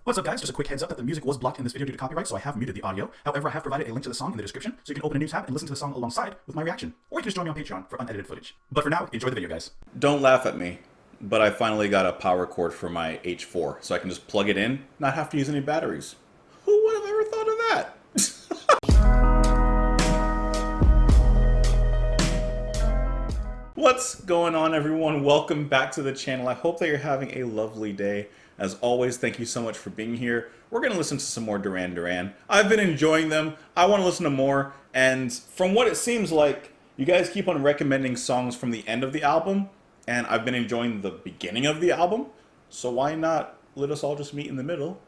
What's up, guys? Just a quick heads up that the music was blocked in this video due to copyright, so I have muted the audio. However, I have provided a link to the song in the description, so you can open a new tab and listen to the song alongside with my reaction. Or you can just join me on Patreon for unedited footage. But for now, enjoy the video, guys. Don't laugh at me, but I finally got a power cord for my H4, so I can just plug it in, not have to use any batteries. Who would have ever thought of that? What's going on, everyone? Welcome back to the channel. I hope that you're having a lovely day. As always, thank you so much for being here. We're going to listen to some more Duran. I've been enjoying them. I want to listen to more. And from what it seems like, you guys keep on recommending songs from the end of the album. And I've been enjoying the beginning of the album. So why not let us all just meet in the middle?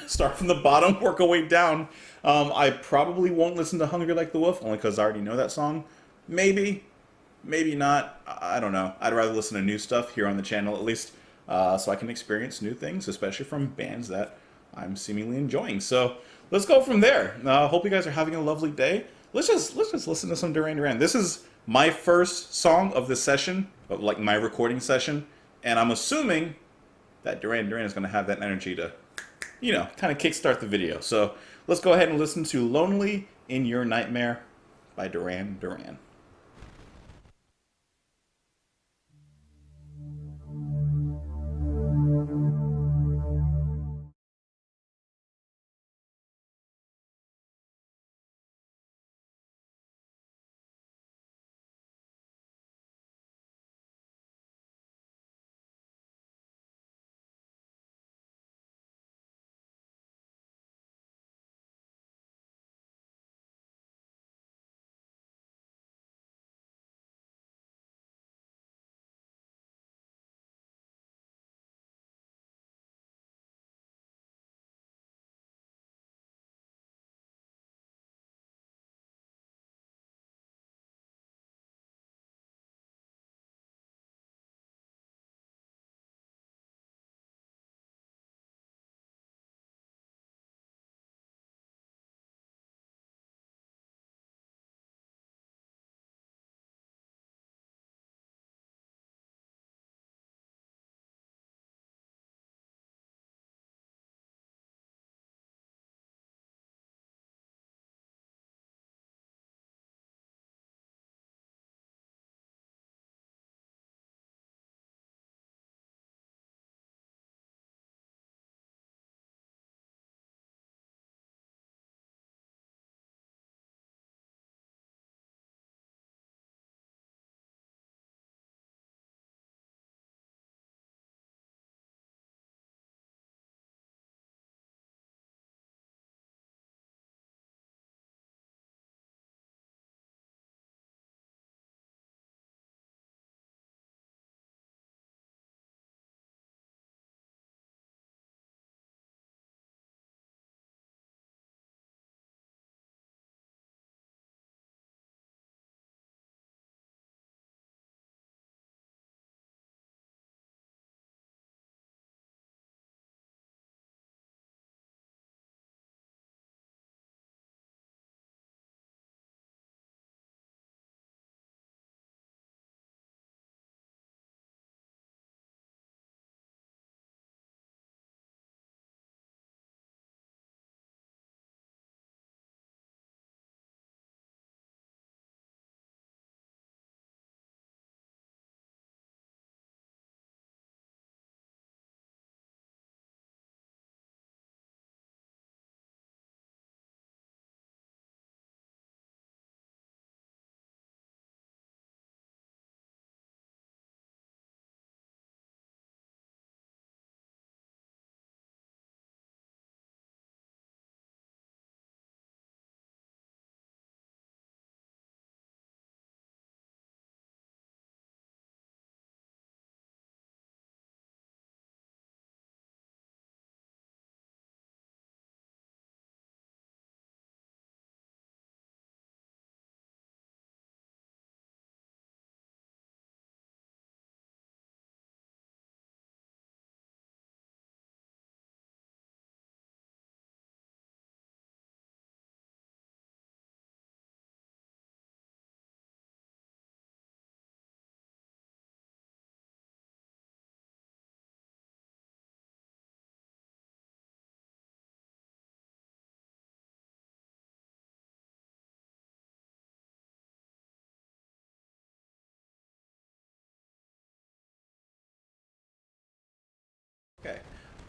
Start from the bottom, work our way down. I probably won't listen to Hungry Like the Wolf, only because I already know that song. Maybe not. I don't know. I'd rather listen to new stuff here on the channel, at least, so I can experience new things, especially from bands that I'm seemingly enjoying. So let's go from there. Hope you guys are having a lovely day. Let's just listen to some Duran. This is my first song of this session, of like my recording session, and I'm assuming that Duran is going to have that energy to, you know, kind of kickstart the video. So let's go ahead and listen to "Lonely in Your Nightmare" by Duran.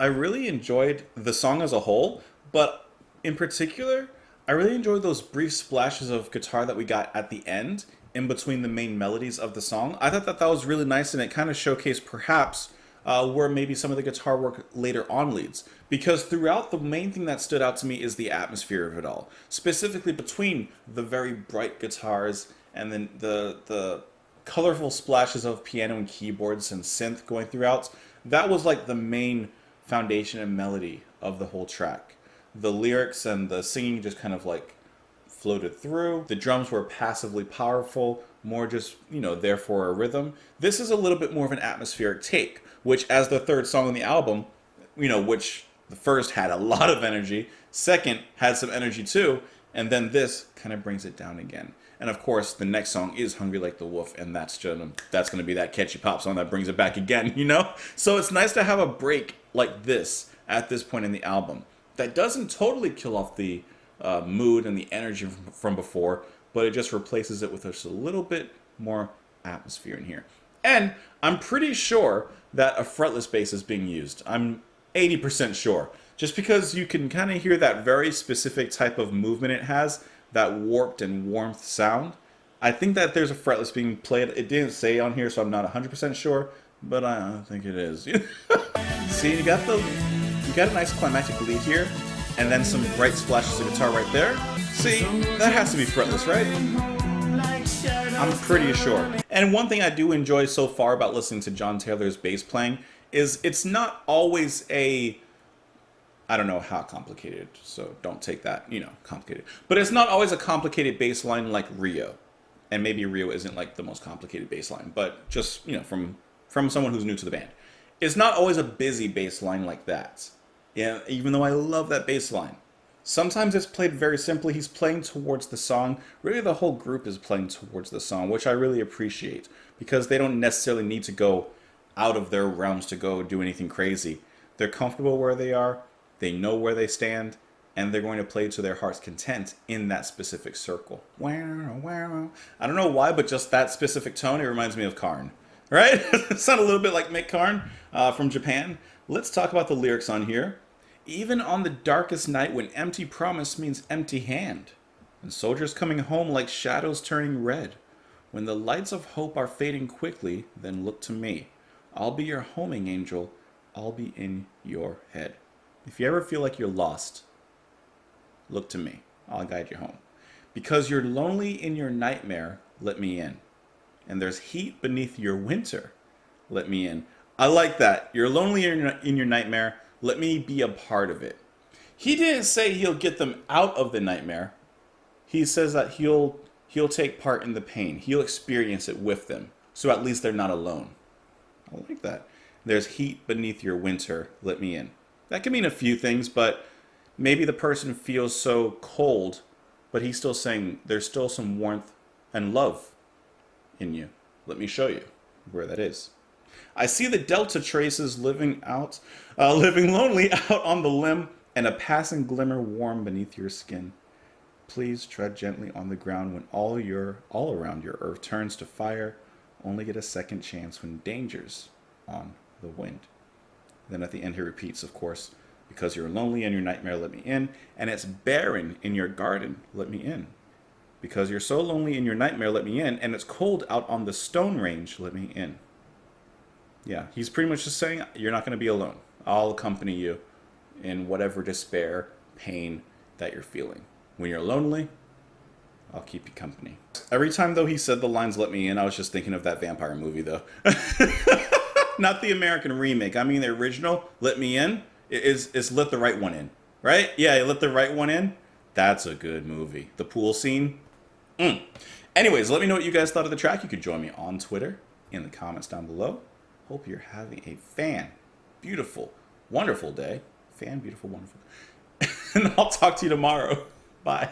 I really enjoyed the song as a whole, but in particular, I really enjoyed those brief splashes of guitar that we got at the end in between the main melodies of the song. I thought that that was really nice, and it kind of showcased perhaps where maybe some of the guitar work later on leads. Because throughout, the main thing that stood out to me is the atmosphere of it all, specifically between the very bright guitars and then the colorful splashes of piano and keyboards and synth going throughout. That was like the main foundation and melody of the whole track. The lyrics and the singing just kind of like floated through. The drums were passively powerful, more just, there for a rhythm. This is a little bit more of an atmospheric take, which as the third song on the album, which the first had a lot of energy, second had some energy too, and then this kind of brings it down again. And of course, the next song is Hungry Like the Wolf, and that's gonna be that catchy pop song that brings it back again, So it's nice to have a break like this at this point in the album. That doesn't totally kill off the mood and the energy from before, but it just replaces it with just a little bit more atmosphere in here. And I'm pretty sure that a fretless bass is being used. I'm 80% sure. Just because you can kind of hear that very specific type of movement it has, that warped and warmth sound. I think that there's a fretless being played. It didn't say on here, so I'm not 100% sure, but I think it is. See, you got a nice climactic lead here, and then some bright splashes of guitar right there. See, that has to be fretless, right? I'm pretty sure. And one thing I do enjoy so far about listening to John Taylor's bass playing is it's not always I don't know how complicated, so don't take that, complicated. But it's not always a complicated bass line like Rio. And maybe Rio isn't like the most complicated bass line, but just, from someone who's new to the band. It's not always a busy bass line like that. Yeah, even though I love that bass line. Sometimes it's played very simply. He's playing towards the song. Really, the whole group is playing towards the song, which I really appreciate, because they don't necessarily need to go out of their realms to go do anything crazy. They're comfortable where they are, they know where they stand, and they're going to play to their heart's content in that specific circle. I don't know why, but just that specific tone, it reminds me of Karn. Right? Sound a little bit like Mick Karn from Japan. Let's talk about the lyrics on here. Even on the darkest night when empty promise means empty hand, and soldiers coming home like shadows turning red, when the lights of hope are fading quickly, then look to me. I'll be your homing angel. I'll be in your head. If you ever feel like you're lost, look to me. I'll guide you home. Because you're lonely in your nightmare, let me in. And there's heat beneath your winter, let me in. I like that. You're lonely in your nightmare, let me be a part of it. He didn't say he'll get them out of the nightmare. He says that he'll take part in the pain. He'll experience it with them. So at least they're not alone. I like that. There's heat beneath your winter, let me in. That can mean a few things, but maybe the person feels so cold, but he's still saying there's still some warmth and love in you. Let me show you where that is. I see the delta traces living lonely out on the limb, and a passing glimmer warm beneath your skin. Please tread gently on the ground when all around your earth turns to fire. Only get a second chance when danger's on the wind. Then at the end he repeats, of course, because you're lonely in your nightmare, let me in, and it's barren in your garden, let me in. Because you're so lonely in your nightmare, let me in, and it's cold out on the stone range, let me in. Yeah, he's pretty much just saying, you're not going to be alone. I'll accompany you in whatever despair, pain that you're feeling. When you're lonely, I'll keep you company. Every time, though, he said the lines, let me in, I was just thinking of that vampire movie, though. Not the American remake. I mean, the original, Let Me In, is Let the Right One In. Right? Yeah, Let the Right One In. That's a good movie. The pool scene. Anyways, let me know what you guys thought of the track. You could join me on Twitter in the comments down below. Hope you're having a beautiful, wonderful day. Beautiful, wonderful. And I'll talk to you tomorrow. Bye.